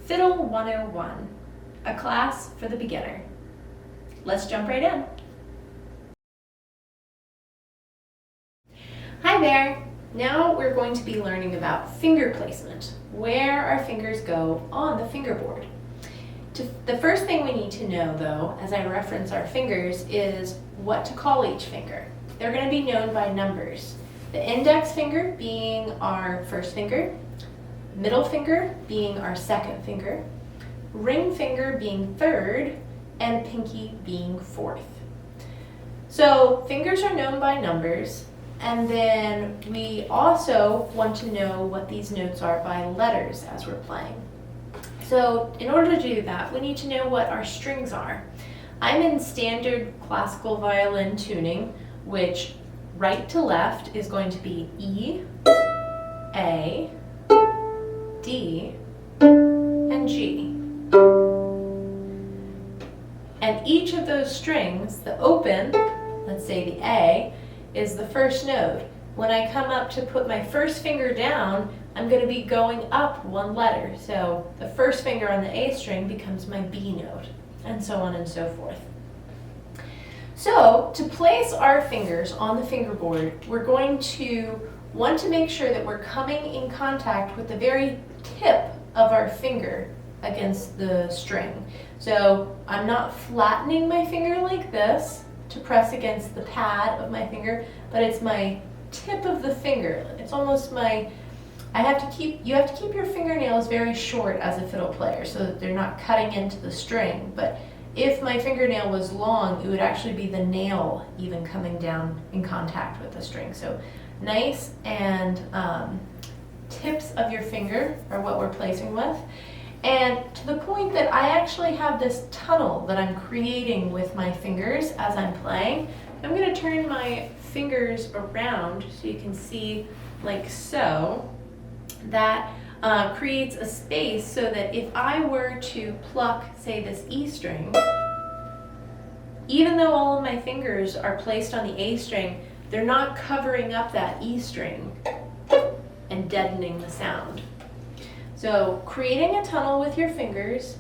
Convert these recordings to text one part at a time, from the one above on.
Fiddle 101, a class for the beginner. Let's jump right in. Hi there! Now we're going to be learning about finger placement, where our fingers go on the fingerboard. The first thing we need to know, though, as I reference our fingers, is what to call each finger. They're going to be known by numbers. The index finger being our first finger, middle finger being our second finger, ring finger being third, and pinky being fourth. So fingers are known by numbers, and then we also want to know what these notes are by letters as we're playing. So in order to do that, we need to know what our strings are. I'm in standard classical violin tuning, which right to left is going to be E, A, D, and G. And each of those strings, the open, let's say the A, is the first note. When I come up to put my first finger down, I'm going to be going up one letter. So the first finger on the A string becomes my B note, and so on and so forth. So to place our fingers on the fingerboard, we're going to want to make sure that we're coming in contact with the very tip of our finger against the string. So I'm not flattening my finger like this to press against the pad of my finger, but it's my tip of the finger. It's almost you have to keep your fingernails very short as a fiddle player so that they're not cutting into the string. But if my fingernail was long, it would actually be the nail even coming down in contact with the string. So nice and tips of your finger are what we're placing with. And to the point that I actually have this tunnel that I'm creating with my fingers as I'm playing. I'm going to turn my fingers around so you can see like so. That creates a space so that if I were to pluck, say, this E string, even though all of my fingers are placed on the A string, they're not covering up that E string and deadening the sound. So creating a tunnel with your fingers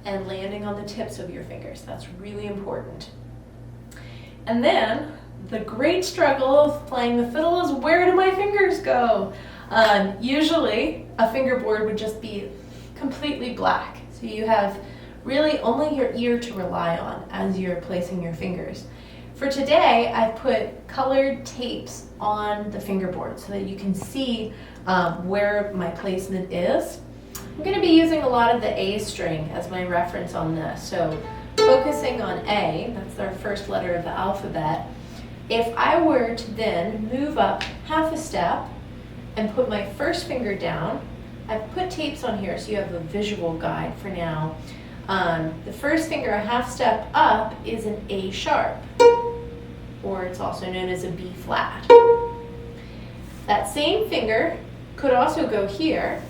and landing on the tips of your fingers, that's really important. And then the great struggle of playing the fiddle is, where do my fingers go? Usually a fingerboard would just be completely black. So you have really only your ear to rely on as you're placing your fingers. For today, I put colored tapes on the fingerboard so that you can see where my placement is. I'm going to be using a lot of the A string as my reference on this. So focusing on A, that's our first letter of the alphabet. If I were to then move up half a step and put my first finger down, I've put tapes on here so you have a visual guide for now. The first finger a half step up is an A sharp, or it's also known as a B flat. That same finger could also go here,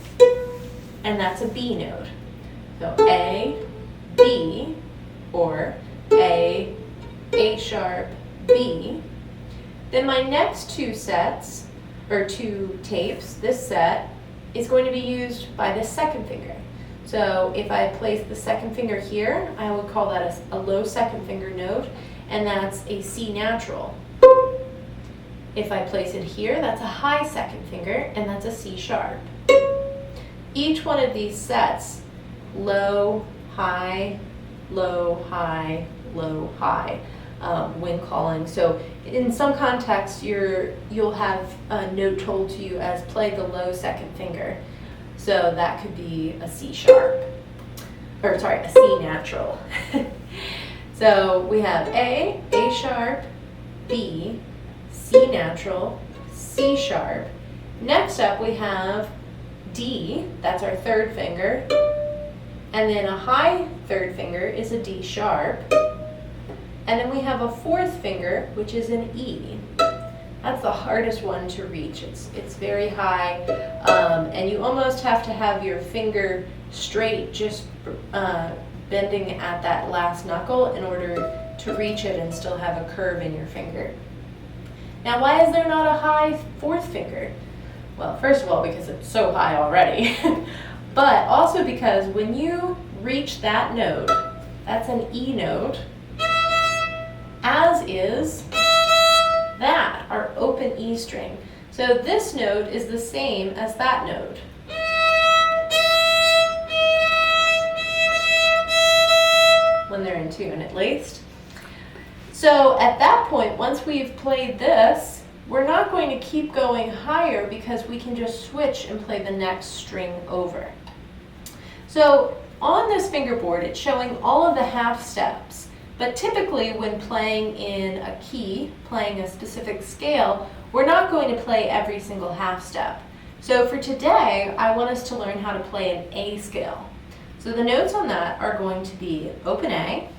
and that's a B note. So A, B, or A sharp, B. Then my next two sets, or two tapes, this set is going to be used by the second finger. So if I place the second finger here, I would call that a low second finger note, and that's a C natural. If I place it here, that's a high second finger, and that's a C sharp. Each one of these sets, low, high, low, high, low, high, when calling. So in some contexts, you'll have a note told to you as play the low second finger. So that could be a C sharp, or sorry, a C natural. So we have A sharp, B, C natural, C sharp. Next up we have D, that's our third finger, and then a high third finger is a D sharp, and then we have a fourth finger, which is an E. That's the hardest one to reach. It's very high, and you almost have to have your finger straight, just bending at that last knuckle in order to reach it and still have a curve in your finger. Now, why is there not a high fourth finger? Well, first of all, because it's so high already. but also because when you reach that note, that's an E note, as is that, our open E string. So this note is the same as that note. When they're in tune, at least. So at that point, once we've played this, we're not going to keep going higher because we can just switch and play the next string over. So on this fingerboard, it's showing all of the half steps, but typically when playing in a key, playing a specific scale, we're not going to play every single half step. So for today, I want us to learn how to play an A scale. So the notes on that are going to be open A,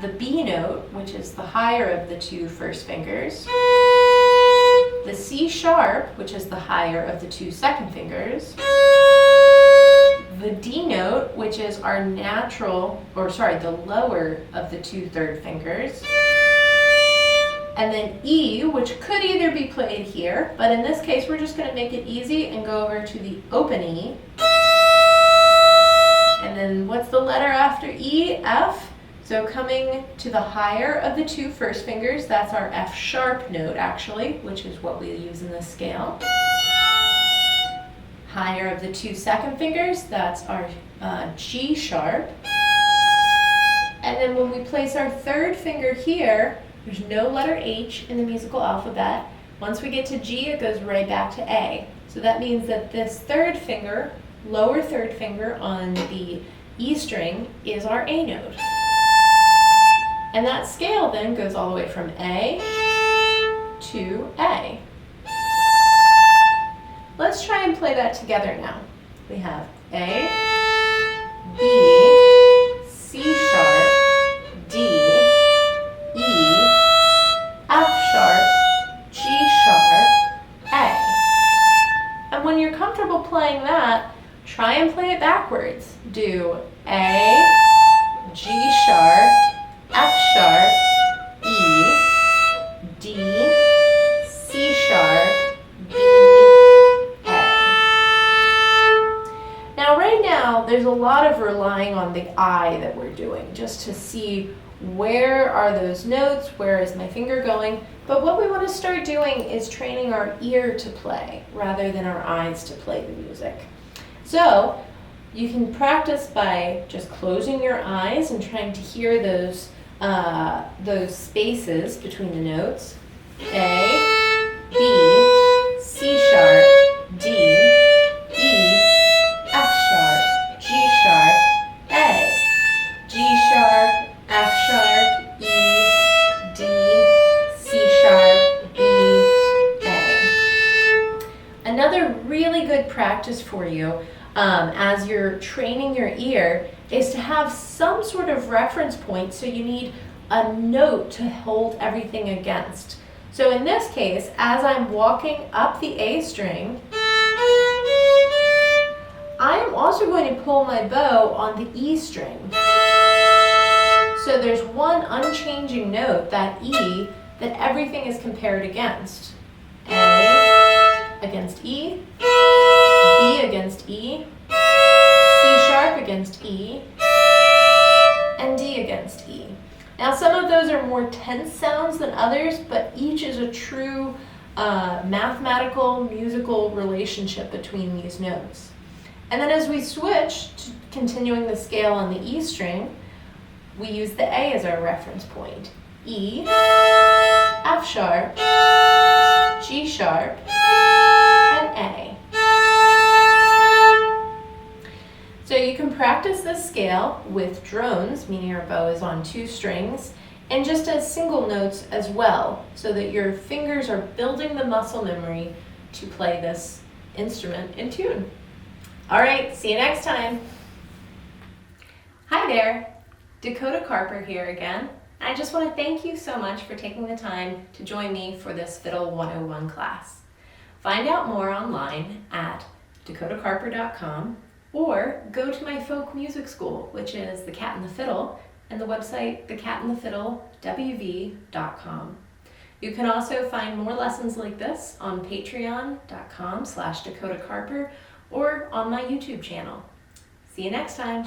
the B note, which is the higher of the two first fingers, the C sharp, which is the higher of the two second fingers, the D note, which is our the lower of the two third fingers, and then E, which could either be played here, but in this case we're just going to make it easy and go over to the open E. And then what's the letter after E? F. So coming to the higher of the two first fingers, that's our F sharp note actually, which is what we use in this scale. Higher of the two second fingers, that's our G sharp. And then when we place our third finger here, there's no letter H in the musical alphabet. Once we get to G, it goes right back to A. So that means that this third finger, lower third finger on the E string, is our A note. And that scale then goes all the way from A to A. Let's try and play that together now. We have A, B, C sharp, D, E, F sharp, G sharp, A. And when you're comfortable playing that, try and play it backwards. Do A, G sharp, F sharp, E, D, C sharp, B, A. Now right now, there's a lot of relying on the eye that we're doing, just to see where are those notes, where is my finger going. But what we want to start doing is training our ear to play, rather than our eyes to play the music. So you can practice by just closing your eyes and trying to hear those spaces between the notes. A, B, C sharp, D, E, F sharp, G sharp, A, G sharp, F sharp, E, D, C sharp, B, A. Another really good practice for you as you're training your ear is to have some sort of reference point, so you need a note to hold everything against. So in this case, as I'm walking up the A string, I am also going to pull my bow on the E string. So there's one unchanging note, that E, that everything is compared against. A against E, B against E, C sharp against E, and D against E. Now some of those are more tense sounds than others, but each is a true mathematical, musical relationship between these notes. And then as we switch to continuing the scale on the E string, we use the A as our reference point. E, F sharp, G sharp, and A. So you can practice this scale with drones, meaning your bow is on two strings, and just as single notes as well, so that your fingers are building the muscle memory to play this instrument in tune. All right, see you next time. Hi there, Dakota Karper here again. I just want to thank you so much for taking the time to join me for this Fiddle 101 class. Find out more online at dakotakarper.com, or go to my folk music school, which is The Cat and the Fiddle, and the website thecatandthefiddlewv.com. You can also find more lessons like this on patreon.com/dakotakarper, or on my YouTube channel. See you next time.